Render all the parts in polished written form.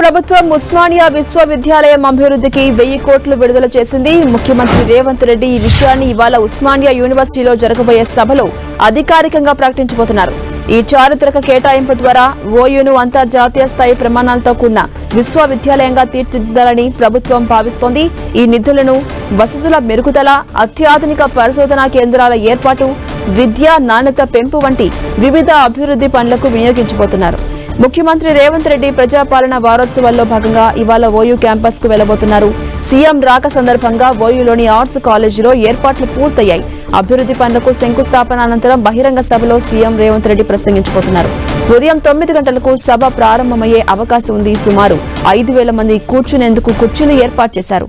ప్రభుత్వం ఉస్మానియా విశ్వవిద్యాలయం అభివృద్ధికి 1000 కోట్లు విడుదల చేసింది. ముఖ్యమంత్రి రేవంత్ రెడ్డి ఈ విషయాన్ని ఇవాళ ఉస్మానియా యూనివర్సిటీలో జరగబోయే సభలో అధికారికంగా ప్రకటించబోతున్నారు. ఈ చారిత్రక కేటాయింపు ద్వారా ఓయూను అంతర్జాతీయ స్థాయి ప్రమాణాలతో కూడిన విశ్వవిద్యాలయంగా తీర్చిదిద్దాలని ప్రభుత్వం భావిస్తోంది. ఈ నిధులను వసతుల మెరుగుదల, అత్యాధునిక పరిశోధనా కేంద్రాల ఏర్పాటు, విద్యా నాణ్యత పెంపు వంటి వివిధ అభివృద్ధి పనులకు వినియోగించబోతున్నారు. ముఖ్యమంత్రి రేవంత్ రెడ్డి ప్రజాపాలన వారోత్సవాల్లో భాగంగా ఇవాళ ఓయూ క్యాంపస్ కు వెళ్లబోతున్నారు. సీఎం రాక సందర్భంగా ఓయూలోని ఆర్ట్స్ కాలేజీలో ఏర్పాట్లు పూర్తయ్యాయి. అభివృద్ధి పనులకు శంకుస్థాపన అనంతరం బహిరంగ సభలో సీఎం రేవంత్ రెడ్డి ప్రసంగించబోతున్నారు. ఉదయం 9 గంటలకు సభ ప్రారంభమయ్యే అవకాశం ఉంది. సుమారు 5000 మంది కూర్చునేందుకు కుర్చీలు ఏర్పాటు చేశారు.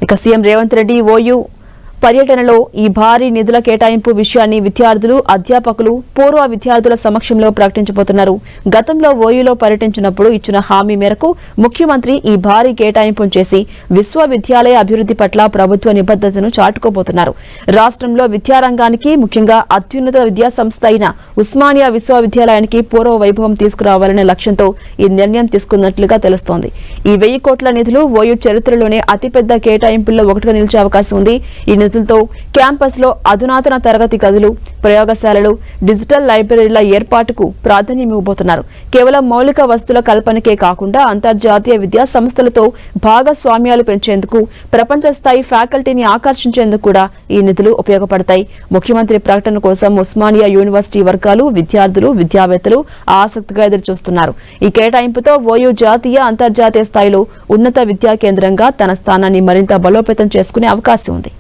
ఇక సీఎం రేవంత్ రెడ్డి ఓయూ పర్యటనలో ఈ భారీ నిధుల కేటాయింపు విషయాన్ని విద్యార్థులు, అధ్యాపకులు, పూర్వ విద్యార్థుల సమక్షంలో ప్రకటించబోతున్నారు. గతంలో ఓయూలో పర్యటించినప్పుడు ఇచ్చిన హామీ మేరకు ముఖ్యమంత్రి ఈ భారీ కేటాయింపును చేసి విశ్వవిద్యాలయ అభివృద్ధి పట్ల ప్రభుత్వ నిబద్ధతను చాటుకోబోతున్నారు. రాష్ట్రంలో విద్యారంగానికి, ముఖ్యంగా అత్యున్నత విద్యాసంస్థ అయిన ఉస్మానియా విశ్వవిద్యాలయానికి పూర్వ వైభవం తీసుకురావాలనే లక్ష్యంతో ఈ నిర్ణయం తీసుకున్నట్లుగా తెలుస్తోంది. ఈ 1000 కోట్ల నిధులు ఓయూ చరిత్రలోనే అతిపెద్ద కేటాయింపుల్లో ఒకటిగా నిలిచే అవకాశం ఉంది. ఈ నిధులతో క్యాంపస్ లో అధునాతన తరగతి గదులు, ప్రయోగశాలలు, డిజిటల్ లైబ్రరీల ఏర్పాటుకు ప్రాధాన్యం ఇవ్వబోతున్నారు. కేవలం మౌలిక వసతుల కల్పనకే కాకుండా అంతర్జాతీయ విద్యా సంస్థలతో భాగస్వామ్యాలు పెంచేందుకు, ప్రపంచ స్థాయి ఫ్యాకల్టీని ఆకర్షించేందుకు కూడా ఈ నిధులు ఉపయోగపడతాయి. ముఖ్యమంత్రి ప్రకటన కోసం ఉస్మానియా యూనివర్సిటీ వర్గాలు, విద్యార్థులు, విద్యావేత్తలు ఆసక్తిగా ఎదురుచూస్తున్నారు. ఈ కేటాయింపుతో ఓయూ జాతీయ, అంతర్జాతీయ స్థాయిలో ఉన్నత విద్యా కేంద్రంగా తన స్థానాన్ని మరింత బలోపేతం చేసుకునే అవకాశం ఉంది.